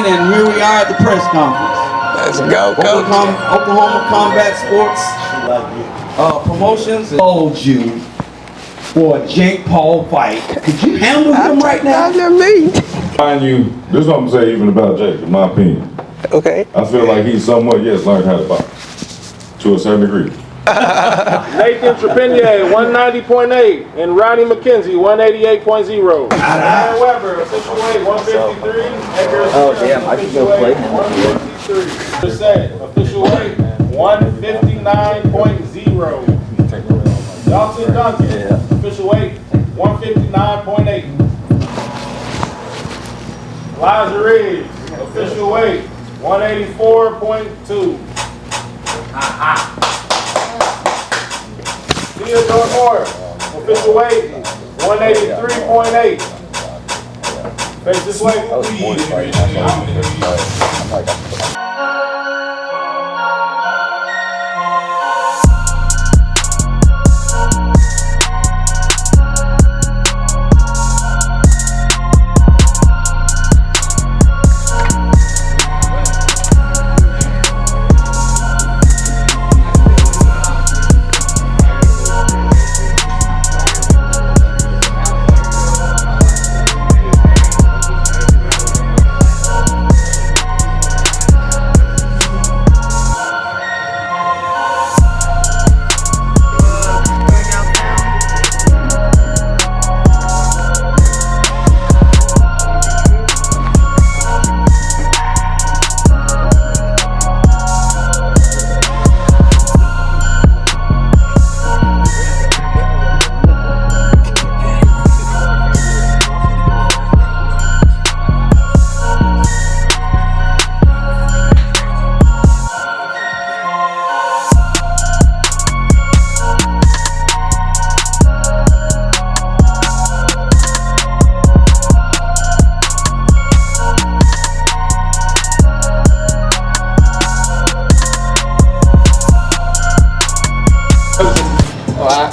in, and here we are at the press conference. Let's go, Coach. Oklahoma Combat Sports Promotions told you for a Jake Paul fight. Could you handle him right now? Mind you, this is what I'm saying even about Jake, in my opinion. Okay. I feel like he's somewhat, learned how to box. To a certain degree. Nathan Trepanier, 190.8, and Ronnie McKenzie, 188.0. Ryan Weber, official weight, 153. Oh, damn, I can go play him. 153. Percent, official weight, 159.0. Dalton Duncan, official weight, 159.8. Elijah Reeves, official weight, 184.2. Theodore Moore, official weight, 183.8. Face this way.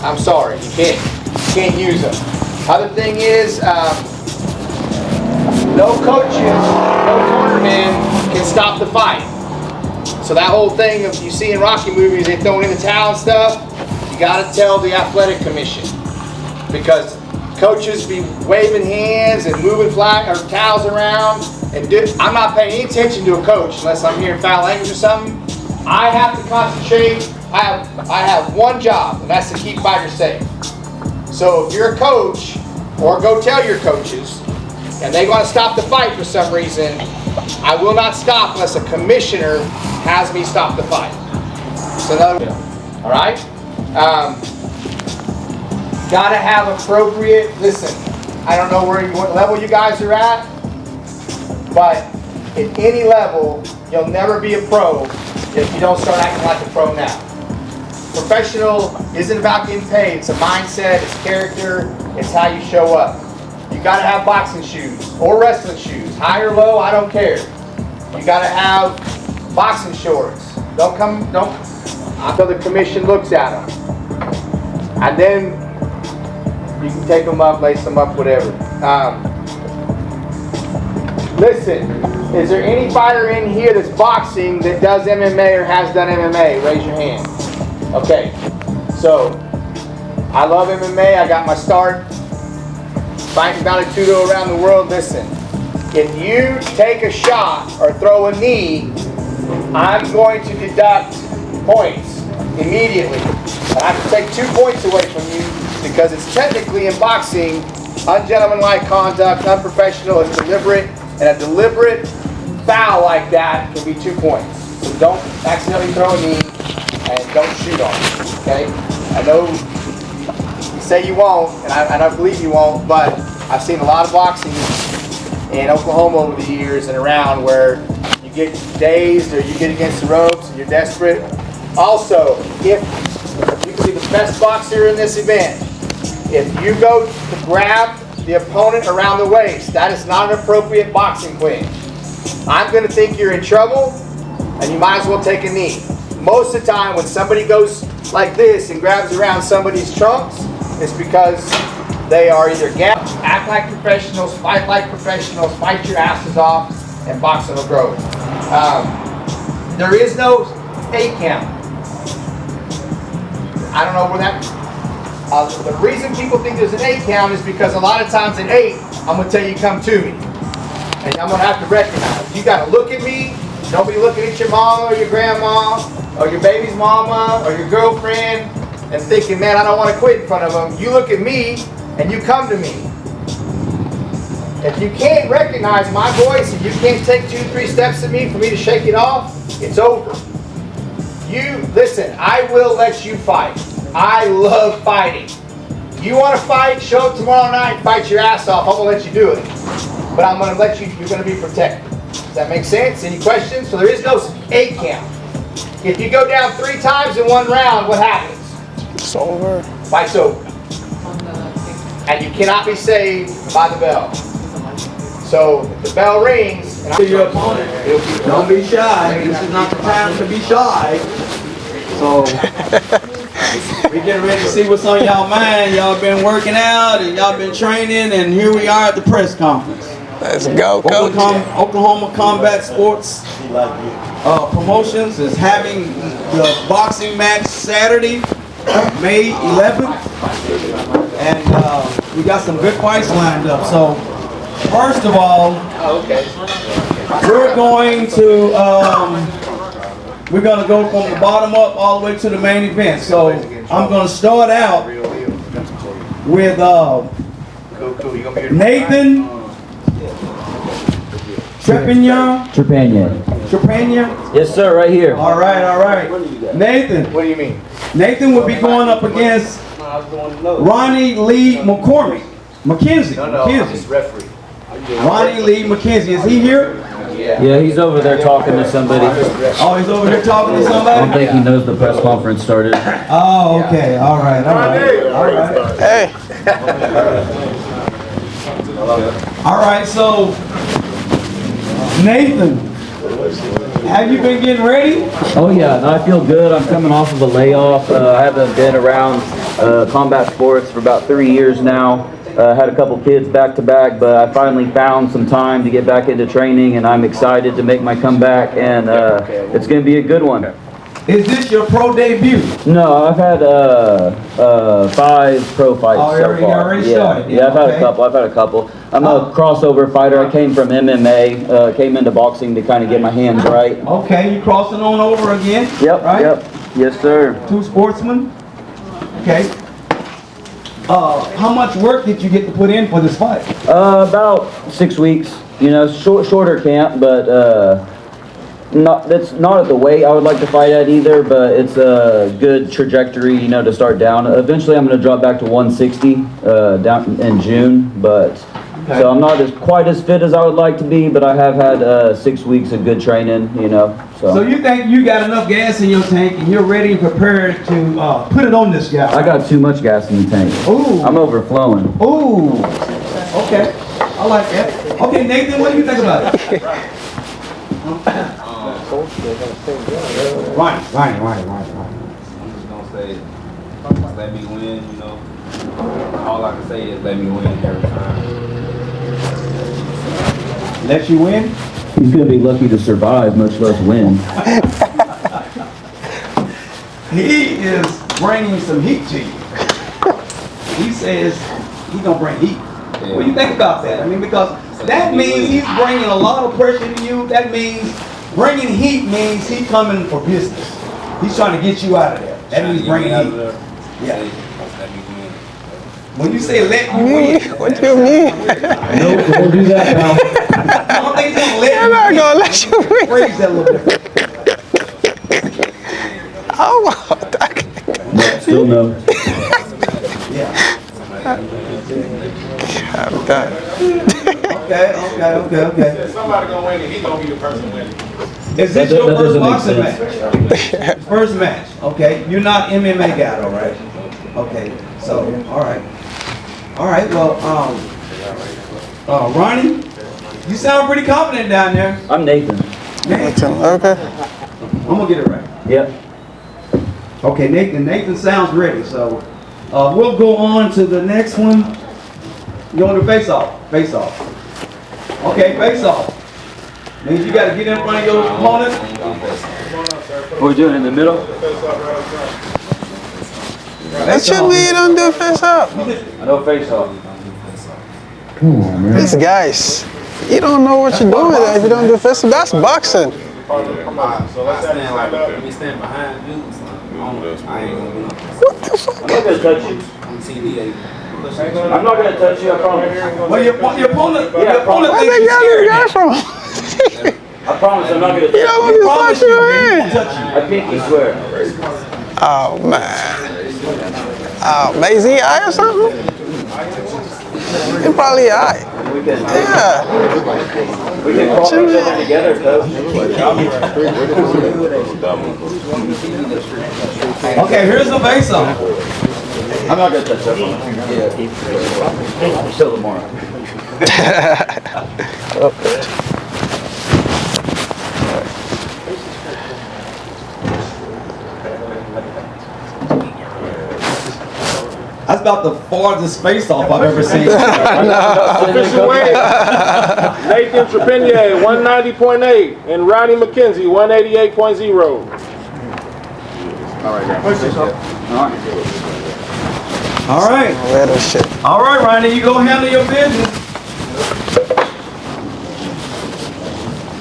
I'm sorry, you can't use them. Other thing is, no coaches, no cornerman can stop the fight. So that whole thing of you see in Rocky movies, they throw in the towel and stuff, you gotta tell the athletic commission. Because coaches be waving hands and moving flag or towels around, and I'm not paying any attention to a coach unless I'm hearing foul language or something. I have to concentrate. I have one job, and that's to keep fighters safe. So if you're a coach, or go tell your coaches, and they want to stop the fight for some reason, I will not stop unless a commissioner has me stop the fight. So all right? Gotta have appropriate, listen, I don't know what level you guys are at, but at any level, you'll never be a pro if you don't start acting like a pro now. Professional isn't about getting paid. It's a mindset, it's character, it's how you show up. You gotta have boxing shoes or wrestling shoes, high or low, I don't care. You gotta have boxing shorts. Until the commission looks at them. And then you can take them up, lace them up, whatever. Listen, is there any fighter in here that's boxing that does MMA or has done MMA? Raise your hand. Okay, so I love MMA. I got my start fighting Vale Tudo around the world. Listen, if you take a shot or throw a knee, I'm going to deduct points immediately. And I can take 2 points away from you because it's technically in boxing ungentlemanlike conduct, unprofessional, it's deliberate, and a deliberate foul like that can be 2 points. So don't accidentally throw a knee. And don't shoot on it, okay? I know you say you won't, and I believe you won't, but I've seen a lot of boxing in Oklahoma over the years and around where you get dazed or you get against the ropes and you're desperate. Also, if you can be the best boxer in this event, if you go to grab the opponent around the waist, that is not an appropriate boxing clinch. I'm going to think you're in trouble, and you might as well take a knee. Most of the time when somebody goes like this and grabs around somebody's trunks, it's because they are either act like professionals, fight your asses off, and boxing will grow. There is no 8 count. I don't know where that. The reason people think there's an 8 count is because a lot of times at 8, I'm gonna tell you come to me, and I'm gonna have to recognize. You gotta look at me. Don't be looking at your mama or your grandma or your baby's mama or your girlfriend and thinking, man, I don't want to quit in front of them. You look at me and you come to me. If you can't recognize my voice and you can't take 2, 3 steps at me for me to shake it off, it's over. You, listen, I will let you fight. I love fighting. You want to fight, show up tomorrow night, fight your ass off, I'm going to let you do it. But I'm going to let you, you're going to be protected. Does that make sense? Any questions? So there is no 8 count. If you go down 3 times in 1 round, what happens? It's over. Fight's over. And you cannot be saved by the bell. So if the bell rings, and To your opponent, don't be shy. This is not the time to be shy. So we getting ready to see what's on y'all mind. Y'all been working out and y'all been training, and here we are at the press conference. Let's go, coach. Oklahoma Combat Sports Promotions is having the boxing match Saturday, May 11th, and we got some good fights lined up. So first of all, we're going to go from the bottom up all the way to the main event. So I'm going to start out with Nathan Trepanier. Yes, sir, right here. All right. Nathan. what do you mean? Nathan will be going up against Ronnie Lee McCormick. McKenzie. He's referee. Ronnie Lee McKenzie. Is he here? Yeah, he's over there talking to somebody. Oh, he's over here talking to I don't somebody? think he knows the press conference started. Oh, okay. All right. Hey. All right, so Nathan, have you been getting ready? Oh yeah, no, I feel good. I'm coming off of a layoff. I haven't been around combat sports for about 3 years now. Had a couple kids back to back, but I finally found some time to get back into training, and I'm excited to make my comeback, and it's going to be a good one. Is this your pro debut? No, I've had 5 pro fights Oh, so far. already started. Yeah, I've had Okay. a couple. I'm a crossover fighter. I came from MMA, came into boxing to kind of get my hands right. Okay, you crossing on over again? Yep, Right? yep. Yes, sir. 2 sportsmen? Okay. How much work did you get to put in for this fight? About 6 weeks. You know, shorter camp, but that's not at the weight I would like to fight at either, but it's a good trajectory, you know, to start down. Eventually I'm going to drop back to 160 down in June, but so I'm not quite as fit as I would like to be, but I have had 6 weeks of good training, you know. So you think you got enough gas in your tank and you're ready and prepared to put it on this guy? I got too much gas in the tank. Ooh. I'm overflowing. Ooh. Okay. I like that. Okay, Nathan, what do you think about it? Right. I'm just gonna say, let me win, you know. All I can say is let me win every time. Let you win? He's going to be lucky to survive, much less win. He is bringing some heat to you. He says he's gonna bring heat. What do you think about that? I mean, because that means he's bringing a lot of pressure to you. That means bringing heat means he's coming for business. He's trying to get you out of there. That means bringing heat. Yeah. Let me win. When you say let you win, What do you mean? No, we'll do that now. I don't think he's gonna let I'm not you gonna win. let you win. Phrase that a little bit. Oh, that. Still no. Yeah. I'm done. Okay. Somebody gonna win and he gonna be the person winning. Is this That your first doesn't make boxing match? sense. First match. Okay. You're not MMA guy, all right? Okay. So, all right. Well, Ronnie, you sound pretty confident down there. I'm Nathan. Man, Okay. I'm gonna get it right. Yep. Okay, Nathan sounds ready. So, we'll go on to the next one. You want to face off? Face off. Okay, face off. Means you gotta get in front of your opponent. What we doing in the middle? That should be don't do face up. No face off. These guys, you don't know what you're doing if you don't do face up. That's boxing. So let me stand behind you. I ain't gonna do nothing. What the fuck? I'm not gonna touch you. I'm TV. I'm not gonna touch you, I promise. Well, your opponent Where thinks they you're got scared. this guy from? I promise I'm not gonna touch You you. don't want to Promise touch you, your man. hand. Touch you. I pinky swear. Oh man. Oh, man, is he eye or something? He probably eye. We can Yeah. crawl each other together, coach. Okay, here's the face off. I'm not gonna touch that one. Yeah. Still tomorrow. That's about the farthest face off I've ever seen. Official weight. Nathan Trepanier, 190.8, and Ronnie McKenzie, 188.0. All right. Little shit. All right, Ronnie, you go handle your business.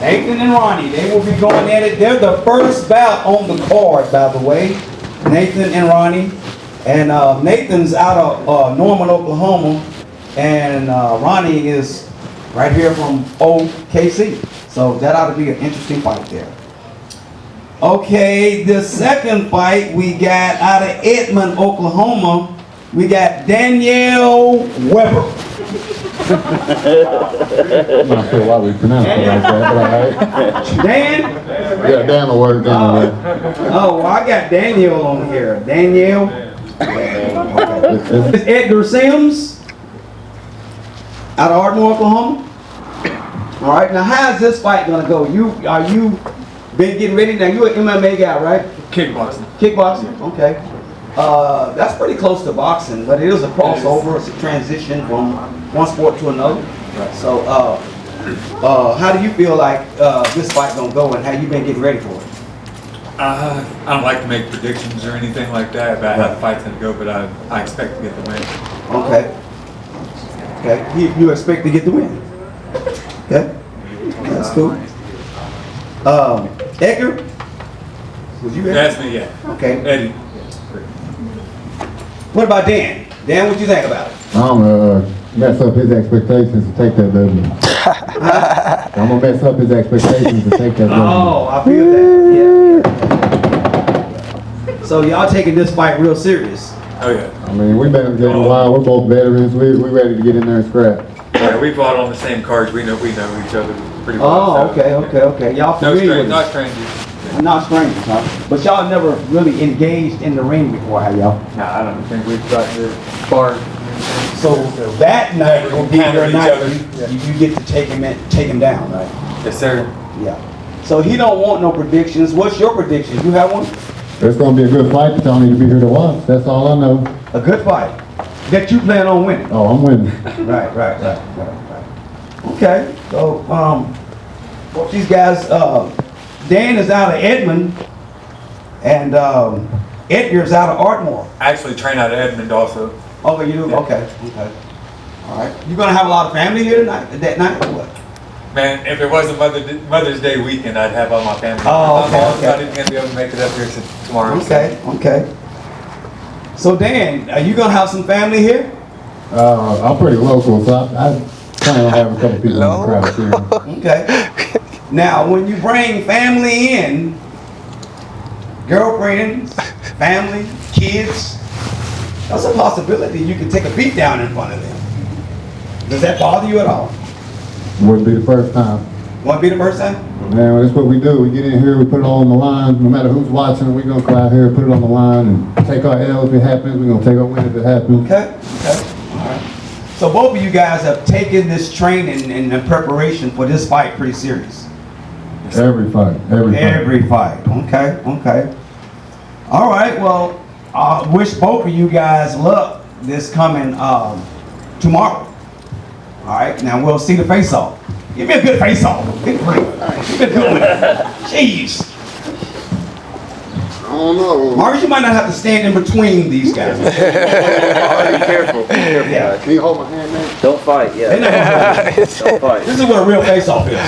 Nathan and Ronnie, they will be going at it. They're the first bout on the card, by the way. Nathan and Ronnie. And Nathan's out of Norman, Oklahoma. And Ronnie is right here from OKC. So that ought to be an interesting fight there. Okay, the second fight we got out of Edmond, Oklahoma. We got Danielle Weber. I'm not sure why we pronounce it like that, but all right. Dan? Yeah, Dan will work. Dan will work. Oh, well, I got Danielle on here. Danielle. It's Edgar Sims out of Ardmore, Oklahoma. All right, now how's this fight gonna go? Are you been getting ready? Now you're an MMA guy, right? Kickboxing. Kickboxing, okay. That's pretty close to boxing, but it is a crossover. It's a transition from one sport to another. So, how do you feel like this fight gonna go, and how you been getting ready for it? I don't like to make predictions or anything like that about how the fight's gonna go, but I expect to get the win. Okay. Okay. You expect to get the win. Okay. That's cool. Edgar? Was you Edgar? That's me, yeah. Okay. Eddie. What about Dan? Dan, what you think about it? I'm gonna mess up his expectations to take that W. I'm gonna mess up his expectations to take that W. Oh, I feel that. Yeah. So y'all taking this fight real serious? Oh yeah. I mean, we've been getting a while. We're both veterans. We ready to get in there and scrap. Yeah, we fought on the same cards. We know each other pretty well. Oh, so- okay. Y'all No familiar with not it? strangers. Not strangers, huh? But y'all never really engaged in the ring before, have y'all? Nah, I don't think we've got the bar. So that night will be your Encountered each night. other. You get to take him down, right? Yes, sir. Yeah. So he don't want no predictions. What's your prediction? You have one? It's gonna be a good fight, but y'all need to be here to watch. That's all I know. A good fight that you plan on winning. Oh, I'm winning. Right. Okay. So both these guys, Dan is out of Edmond, and Edgar's out of Ardmore. I actually train out of Edmond also. Oh, you do? Okay. All right. You gonna have a lot of family here tonight? That night or what? Man, if it wasn't Mother's Day weekend, I'd have all my family. Oh, okay, My mom's okay. not even gonna be able to make it up here tomorrow. Okay. So Dan, are you gonna have some family here? I'm pretty local, so I plan on having a couple people in the crowd here. Okay. Now, when you bring family in, girlfriends, family, kids, that's a possibility you can take a beat down in front of them. Does that bother you at all? Wouldn't be the first time. Want to be the first time? Man, that's what we do. We get in here, we put it all on the line. No matter who's watching, we're going to go out here, put it on the line, and take our L if it happens. We're going to take our win if it happens. Okay. All right. So both of you guys have taken this training and the preparation for this fight pretty serious. Every fight. Every fight. Okay. All right. Well, I wish both of you guys luck this coming tomorrow. All right. Now we'll see the face-off. Give me a good face off. Give me a good one. Jeez. I don't know. Maurice, you might not have to stand in between these guys. Be careful. Yeah. Can you hold my hand, man? Don't fight, They're yeah. not gonna fight. Don't fight. This is what a real face off is.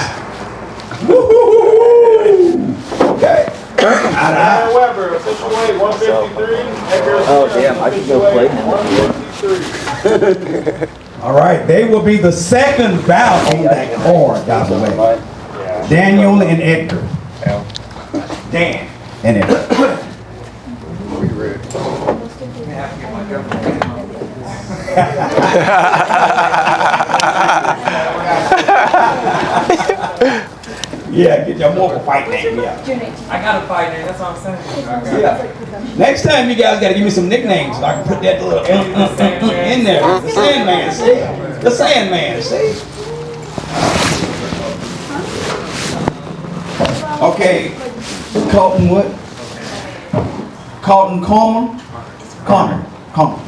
Woo-hoo-hoo-hoo. Okay. Ryan Weber, official weight 153. Oh, damn, I could go play him. 153. All right, they will be the second bout on that card, by the way. Daniel and Edgar. Dan and Edgar. Yeah, get your more fight name. Yeah. I got a fight name, that's what I'm saying. Yeah. Next time you guys gotta give me some nicknames so I can put that little in there. The Sandman, see? The Sandman, see? Okay. Colton what? Colton Connor. Out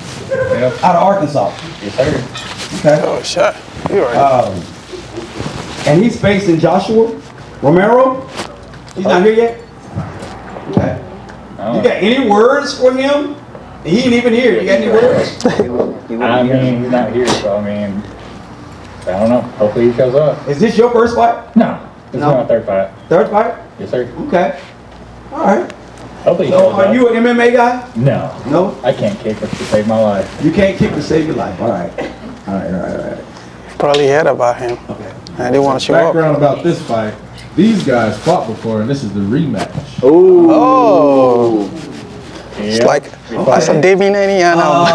of Arkansas. Yes, sir. Okay. Oh, shit. You right. And he's facing Joshua Romero. He's not here yet? Okay. You got any words for him? He ain't even here. You got any words? I mean, he's not here, so I mean, I don't know. Hopefully he shows up. Is this your first fight? No, this is No. my third fight. Third fight? Yes, sir. Okay. All right. Hopefully he So shows are up. you an MMA guy? No, No? I can't kick to save my life. You can't kick to save your life. All right. All right. Probably heard about him. Okay. And they want to show up. Background about this fight. These guys fought before, and this is the rematch. Oh. It's Yeah. like, that's a David Nanny. I know.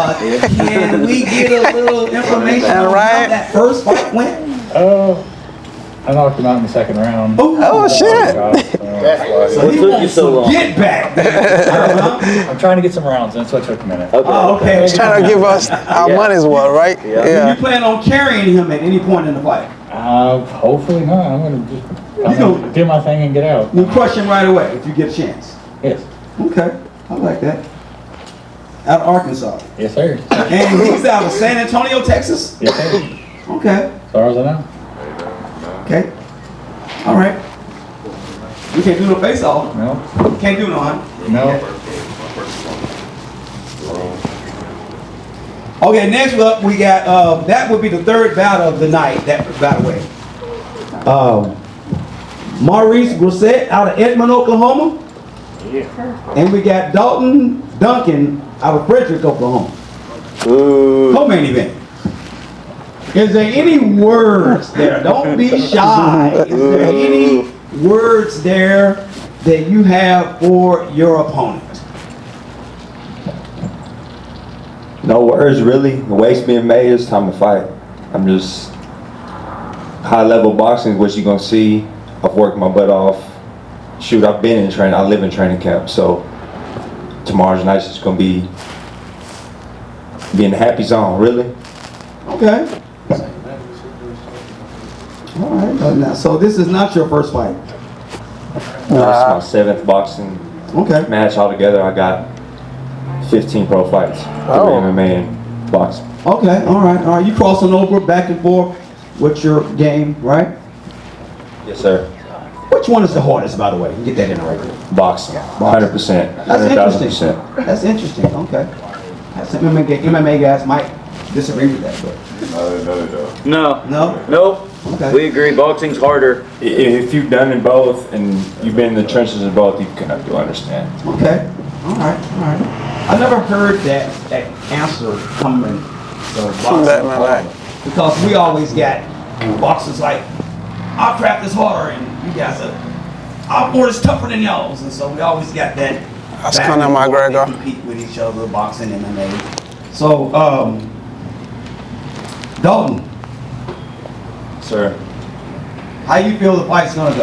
Can we get a little information on Right. how that first fight went? I knocked him out in the second round. Oh, shit. So he took you wants so some long? get back. Uh-huh. I'm trying to get some rounds, and that's what took a minute. Oh, okay. He's trying to give us our money's worth, right? Yeah. Do Yeah. you plan on carrying him at any point in the fight? Hopefully not. I'm gonna just do my thing and get out. You crush him right away if you get a chance. Yes. Okay, I like that. Out of Arkansas. Yes, sir. And he's out of San Antonio, Texas? Yes, sir. Okay, As far as I know. okay. All right. We can't do no face off. No. Can't do no, huh? No. Okay, next up we got, that would be the third bout of the night, that, by the way. Maurice Grosset out of Edmond, Oklahoma. Yeah. And we got Dalton Duncan out of Frederick, Oklahoma. Co-main event. Is there any words there? Don't be shy. Is there any words there that you have for your opponent? No words, really. The weight's being made. It's time to fight. I'm just high-level boxing is what you're gonna see. I've worked my butt off. Shoot, I've been in training. I live in training camp, so tomorrow's night is gonna be in the happy zone. Really. Okay. All right. Now, so this is not your first fight. This is my 7th boxing Okay. match altogether. I got 15 pro fights through MMA and boxing. Okay. All right. You crossing over back and forth with your game, right? Yes, sir. Which one is the hardest, by the way? Get that in right there. Boxing, 100%, That's 100,000%. interesting. That's interesting. Okay. Some MMA guys might disagree with that, but No. no. Nope. Okay. We agree, boxing's harder. If you've done in both and you've been in the trenches in both, you can understand. Okay. All right. I never heard that answer coming. So boxing harder. Because we always got boxers like, our craft is harder, and you guys are, our board is tougher than y'all's, and so we always got that. That's back Conor and forth. McGregor. They compete with each other, boxing, MMA. So, Dalton, Sir. how you feel the fight's gonna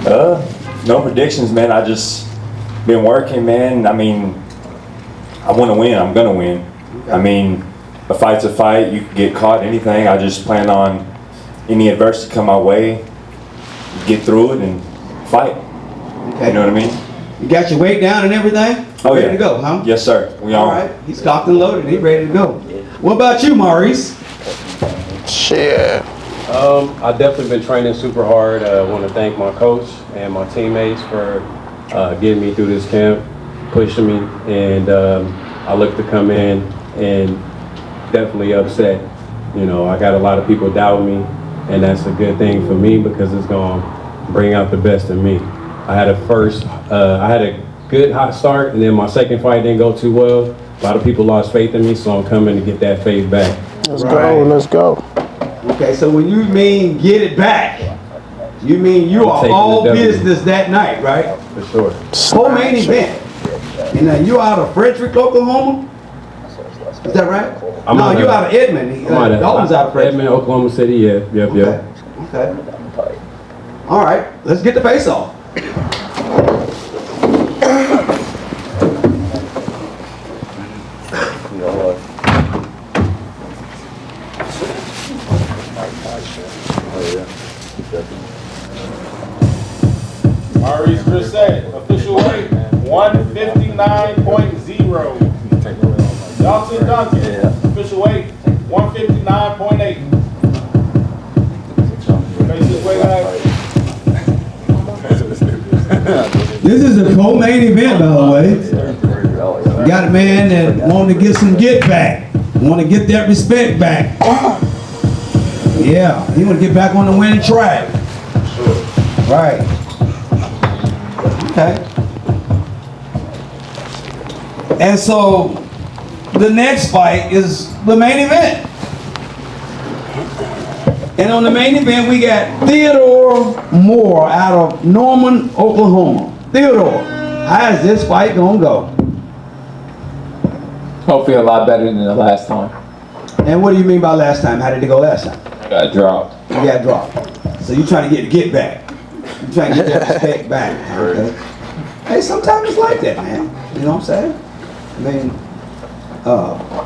go? No predictions, man. I just been working, man. I mean, I want to win. I'm gonna win. Okay. I mean, a fight's a fight. You can get caught, anything. I just plan on any adversity come my way, get through it and fight. Okay. You know what I mean? You got your weight down and everything? Oh, ready yeah. to go, huh? Yes, sir. We All on. right. He's cocked and loaded. He's ready to go. What about you, Maurice? Shit. I've definitely been training super hard. I want to thank my coach and my teammates for getting me through this camp, pushing me, and I look to come in and definitely upset. You know, I got a lot of people doubting me, and that's a good thing for me because it's going to bring out the best in me. I had a good hot start, and then my second fight didn't go too well. A lot of people lost faith in me, so I'm coming to get that faith back. Let's go, let's go. Okay, so when you mean get it back, you mean you are all business that night, right? For sure. Co-main event. And you out of Frederick, Oklahoma? Is that right? You out of Edmond. Dalton's out of Frederick. Edmond, Oklahoma City, yeah. Yep. Okay. All right, let's get the face off. Maurice Grisset, official weight 159.0. Dalton Duncan, official weight 159.8. Faces weight out. This is a co-main event, by the way. You got a man that want to get some get back, want to get that respect back. Yeah, he want to get back on the winning track. Right. Okay. And so the next fight is the main event. And on the main event, we got Theodore Moore out of Norman, Oklahoma. Theodore, how is this fight gonna go? Hopefully a lot better than the last time. And what do you mean by last time? How did it go last time? I got dropped. You got dropped. So you trying to get back. You trying to get that respect back. Okay. Hey, sometimes it's like that, man. You know what I'm saying? I mean,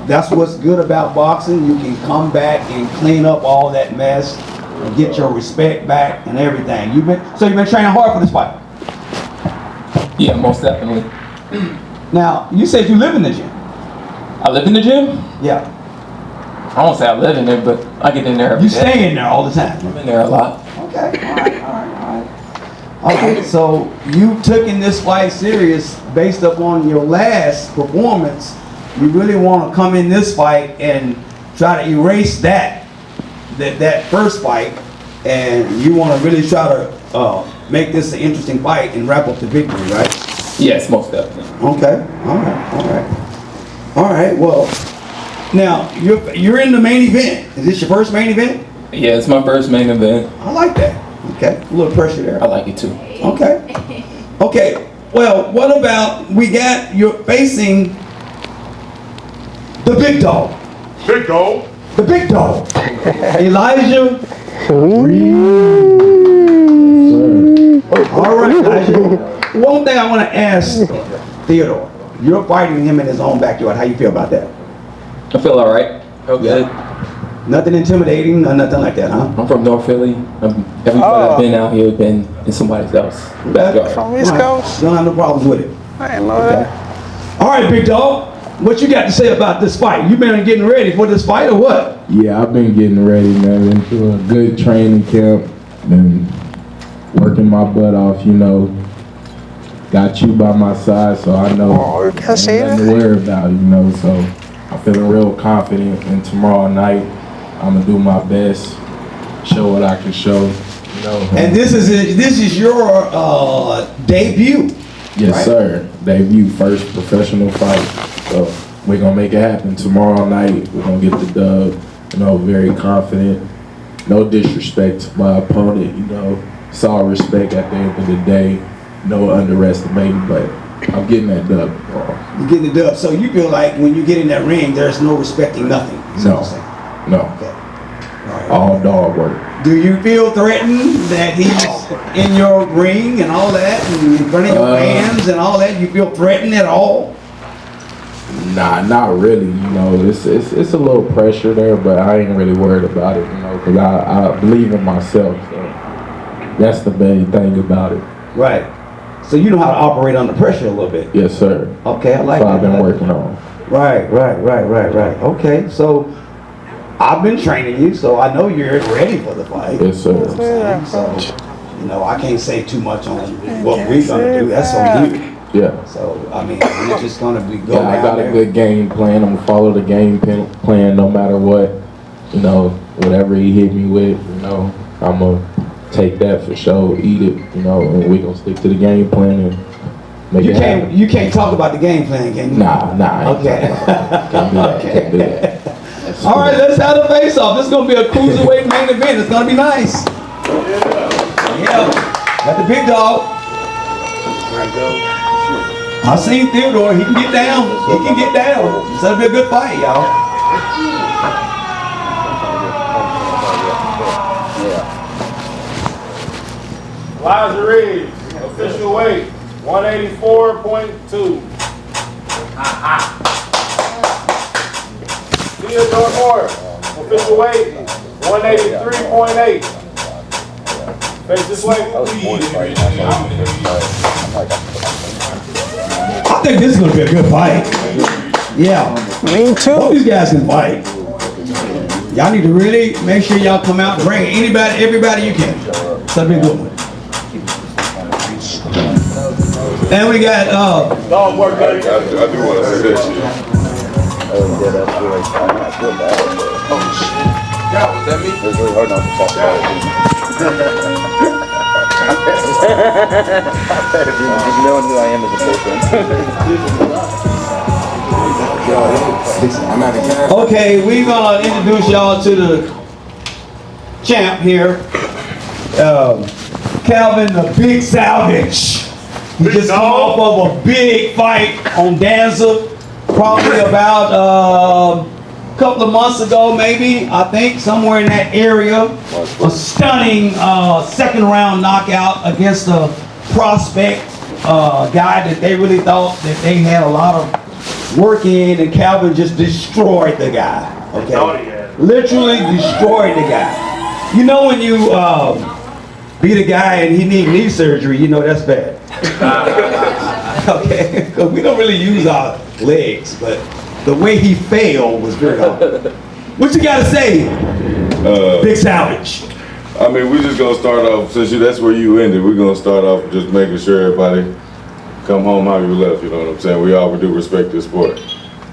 that's what's good about boxing. You can come back and clean up all that mess and get your respect back and everything. You've been training hard for this fight. Yeah, most definitely. Now, you said you live in the gym. I live in the gym? Yeah. I won't say I live in it, but I get in there every day. You stay in there all the time. I'm in there a lot. Okay. All right. So you took in this fight serious based upon your last performance. You really want to come in this fight and try to erase that first fight, and you want to really try to make this an interesting fight and wrap up the victory, right? Yes, most definitely. Okay. All right. Well, now you're in the main event. Is this your first main event? Yeah, it's my first main event. I like that. Okay. A little pressure there. I like it too. Okay. Well, what about you're facing the big dog. Big dog. The big dog. Elijah. All right, Elijah. One thing I want to ask Theodore. You're fighting him in his own backyard. How you feel about that? I feel all right. Feel good. Nothing intimidating or nothing like that, huh? I'm from North Philly. Everybody I've been out here been in somebody else's backyard. From East Coast? Don't have no problems with it. I didn't know that. All right, big dog. What you got to say about this fight? You been getting ready for this fight or what? Yeah, I've been getting ready, man. Been through a good training camp. Been working my butt off, you know. Got you by my side, so I know you can't say nothing to worry about, you know. So I'm feeling real confident. And tomorrow night, I'm gonna do my best, show what I can show, you know. And this is your debut. Yes, right? sir. Debut, first professional fight. So we're gonna make it happen tomorrow night. We're gonna get the dub. You know, very confident. No disrespect to my opponent. You know, it's all respect at the end of the day. No underestimating, but I'm getting that dub. You're getting the dub. So you feel like when you get in that ring, there's no respecting nothing. No. Okay. All dog work. Do you feel threatened that he's in your ring and all that, and in front of your fans and all that? You feel threatened at all? Nah, not really. You know, it's a little pressure there, but I ain't really worried about it. You know, because I believe in myself. So that's the main thing about it. Right. So you know how to operate under pressure a little bit. Yes, sir. Okay, I like so that. I've been working on. Right. Okay, so I've been training you, so I know you're ready for the fight. Yes, sir. So, you know, I can't say too much on what we're gonna do. That's on you. Yeah. So, I mean, we're just gonna be go Yeah, I down got there. a good game plan. I'm gonna follow the game plan no matter what. You know, whatever he hit me with, you know, I'm gonna take that for sure, eat it, you know, and we gonna stick to the game plan and make it happen. You can't talk about the game plan, can you? Nah. I ain't Okay. Can't do that. Can't do that. All right, let's have the face off. This is gonna be a cruiserweight main event. It's gonna be nice. Yeah. Got the big dog. I seen Theodore. He can get down. He can get down. It's gonna be a good fight, y'all. Elijah Reed, official weight, 184.2. Theodore Moore, official weight, 183.8. Face this way. I think this is gonna be a good fight. Yeah. Me too. Both these guys can fight. Y'all need to really make sure y'all come out and bring everybody you can. It's gonna be a good one. And we got Dog work, buddy. I do want to say that shit. Yeah, was that me? It's really hard not to talk about it. Just knowing who I am as a person. okay, we're gonna introduce y'all to the champ here. Calvin the Big Salvage. He just come off of a big fight on Danza, probably about a couple of months ago, maybe, I think, somewhere in that area. A stunning second round knockout against a prospect guy that they really thought that they had a lot of work in, and Calvin just destroyed the guy. Okay, literally destroyed the guy. You know when you beat a guy and he need knee surgery, you know that's bad. Okay, because we don't really use our legs, but the way he failed was very hard. What you gotta say, Big Salvage? I mean, we're just gonna start off, since that's where you ended, we're gonna start off just making sure everybody come home how you left, you know what I'm saying? We all do respect this sport.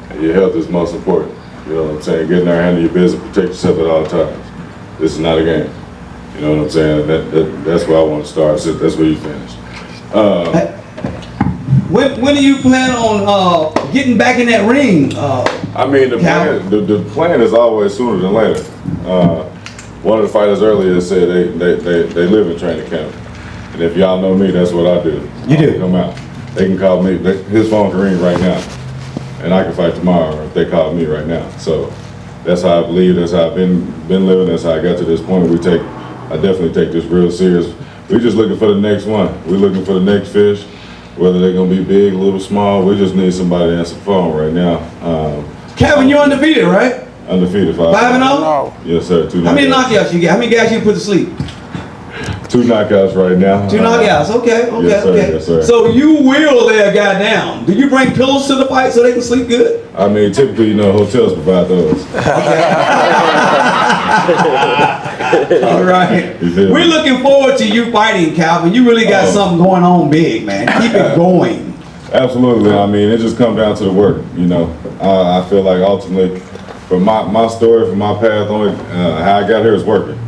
And your health is most important. You know what I'm saying? Get in there, handle your business, protect yourself at all times. This is not a game. You know what I'm saying? That's where I want to start. So that's where you finish. When do you plan on getting back in that ring? I mean, the plan is always sooner than later. One of the fighters earlier said they live in training camp. And if y'all know me, that's what I do. You do? Come out. They can call me. His phone can ring right now. And I can fight tomorrow if they call me right now. So that's how I believe. That's how I've been living. That's how I got to this point. I definitely take this real serious. We're just looking for the next one. We're looking for the next fish. Whether they're gonna be big, little, small, we just need somebody to answer the phone right now. Kevin, you're undefeated, right? Undefeated, 5-0. 5-0? Yes, sir. 2 How many knockouts you get? How many guys you put to sleep? 2 knockouts right now. 2 knockouts. Okay. Yes, sir. Yes, sir. So you will lay a guy down. Do you bring pillows to the fight so they can sleep good? I mean, typically, hotels provide those. All right. We're looking forward to you fighting, Calvin. You really got something going on big, man. Keep it going. Absolutely. I mean, it just comes down to the work, I feel like ultimately, from my story, from my path on it, how I got here is working.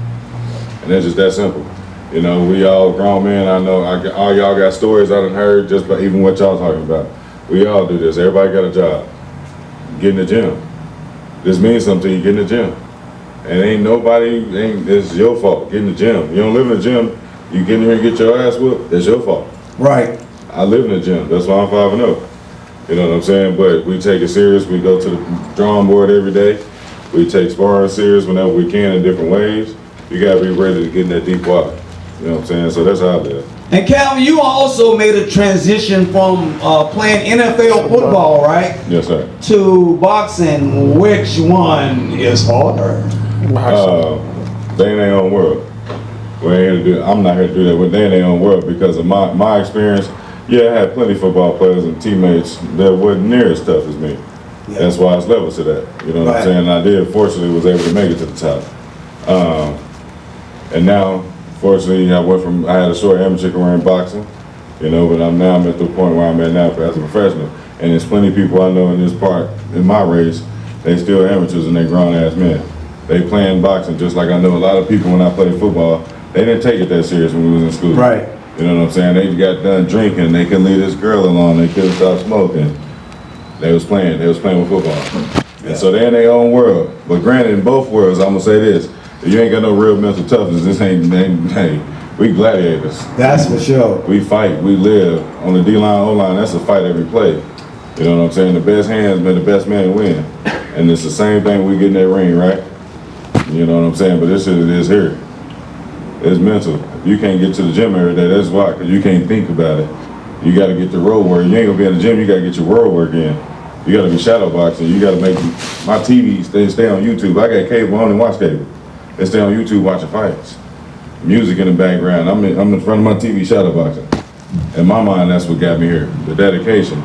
And it's just that simple. We all grown men. I know all y'all got stories I done heard just by even what y'all talking about. We all do this. Everybody got a job. Get in the gym. This means something to you. Get in the gym. And it's your fault. Get in the gym. You don't live in the gym, you get in here and get your ass whooped, it's your fault. Right. I live in the gym. That's why I'm 5-0. You know what I'm saying? But we take it serious. We go to the drawing board every day. We take sparring serious whenever we can in different ways. You gotta be ready to get in that deep water. You know what I'm saying? So that's how I live. And Calvin, you also made a transition from playing NFL football, right? Yes, sir. To boxing. Which one is harder? They in their own world. I'm not here to do that. But they in their own world because of my experience. Yeah, I had plenty of football players and teammates that wasn't near as tough as me. That's why it's levels to that. You know what I'm saying? And I did, fortunately, was able to make it to the top. And now, fortunately, I had a short amateur career in boxing, you know, but I'm at the point where I'm at now as a professional. And there's plenty of people I know in this part, in my race, they still amateurs and they grown ass men. They playing boxing just like I know a lot of people when I played football, they didn't take it that serious when we was in school. Right. You know what I'm saying? They got done drinking, they couldn't leave this girl alone, they couldn't stop smoking. They was playing with football. And so they're in their own world. But granted, in both worlds, I'm gonna say this, if you ain't got no real mental toughness, this ain't hey, we gladiators. That's for sure. We fight, we live. On the D-line, O-line, that's a fight every play. You know what I'm saying? The best hands make the best man win. And it's the same thing we get in that ring, right? You know what I'm saying? But this shit is here. It's mental. If you can't get to the gym every day, that's why, because you can't think about it. You got to get the road work. You ain't going to be in the gym, you got to get your road work in. You got to be shadow boxing. You got to make my TV stay on YouTube. I got cable, I only watch cable. They stay on YouTube watching fights. Music in the background. I'm in front of my TV shadow boxing. In my mind, that's what got me here. The dedication.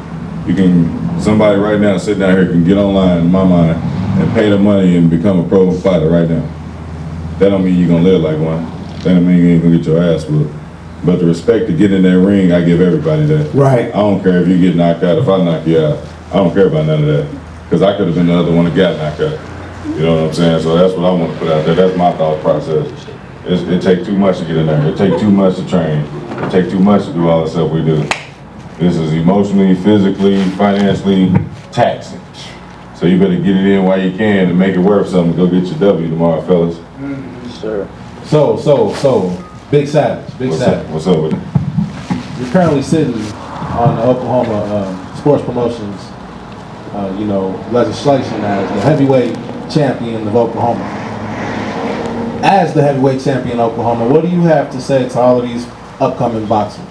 Somebody right now sitting down here can get online, in my mind, and pay the money and become a pro fighter right now. That don't mean you're going to live like one. That don't mean you ain't going to get your ass whooped. But the respect to get in that ring, I give everybody that. Right. I don't care if you get knocked out. If I knock you out, I don't care about none of that. Because I could have been the other one that got knocked out. You know what I'm saying? So that's what I want to put out there. That's my thought process. It takes too much to get in there. It takes too much to train. It takes too much to do all the stuff we do. This is emotionally, physically, financially taxing. So you better get it in while you can and make it worth something. Go get your W tomorrow, fellas. Sure. So, Big Savage. What's up with it? You're currently sitting on the Oklahoma sports promotions, legislation as the heavyweight champion of Oklahoma. As the heavyweight champion of Oklahoma, what do you have to say to all of these upcoming boxers?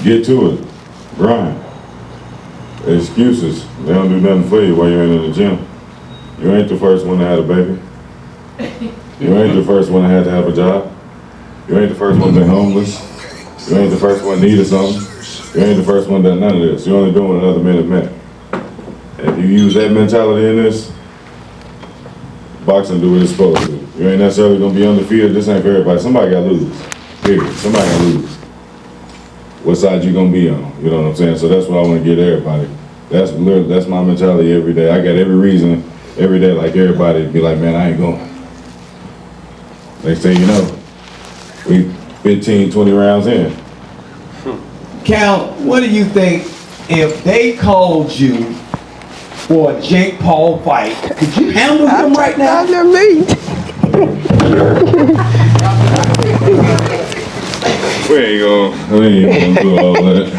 Get to it. Grind. Excuses. They don't do nothing for you while you ain't in the gym. You ain't the first one to have a baby. You ain't the first one to have a job. You ain't the first one been homeless. You ain't the first one needed something. You ain't the first one done none of this. You're only doing what another man have met. If you use that mentality in this, boxing do what it's supposed to. You ain't necessarily gonna be undefeated. This ain't for everybody. Somebody gotta lose. Period. Somebody gotta lose. What side you gonna be on? You know what I'm saying? So that's what I want to get everybody. That's my mentality every day. I got every reason every day, like everybody, to be like, man, I ain't going. Next thing you know, we 15, 20 rounds in. Cal, what do you think if they called you for a Jake Paul fight? Could you handle him right now? Not me. We ain't gonna do all that.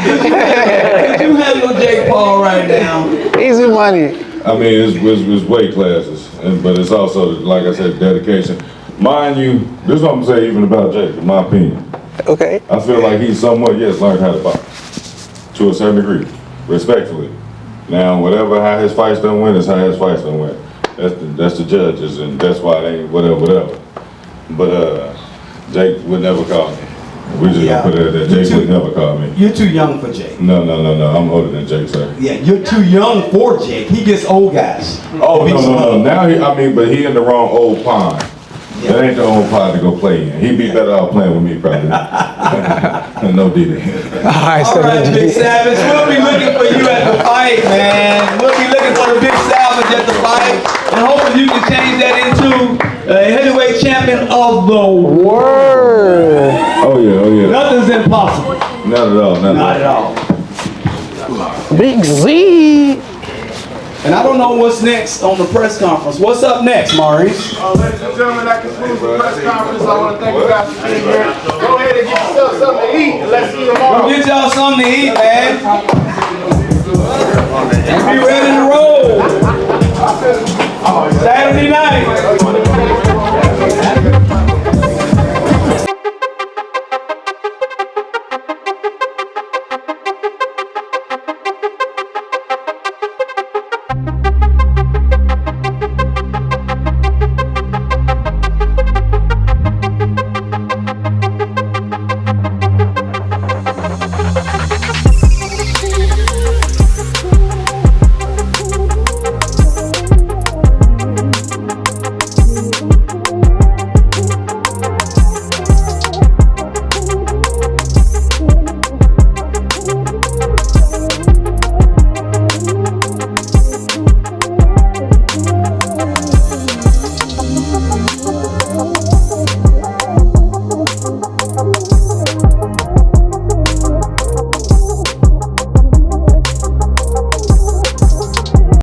Could you handle Jake Paul right now? Easy money. I mean, it's weight classes, but it's also, like I said, dedication. Mind you, this is what I'm saying even about Jake, in my opinion. Okay. I feel like he's somewhat, yes, learned how to box. To a certain degree, respectfully. Now, how his fights don't win is how his fights don't win. That's the judges, and that's why they ain't whatever. But Jake would never call me. We just gonna put it at that. Jake would never call me. You're too young for Jake. No. I'm older than Jake, sir. Yeah, you're too young for Jake. He gets old guys. Oh, no. Now but he in the wrong old pond. Yeah. That ain't the old pond to go play in. He'd be better off playing with me, probably. No DD. All right, Big Savage, we'll be looking for you at the fight, man. We'll be looking for the Big Savage at the fight. And hopefully you can change that into a heavyweight champion of the world. Oh yeah. Nothing's impossible. Not at all. Not at all. Big Z. And I don't know what's next on the press conference. What's up next, Maurice? Ladies and gentlemen, that concludes the press conference. I want to thank you guys for being here. Go ahead and get yourself something to eat, and let's see you tomorrow. Go get y'all something to eat, man. And be ready to roll.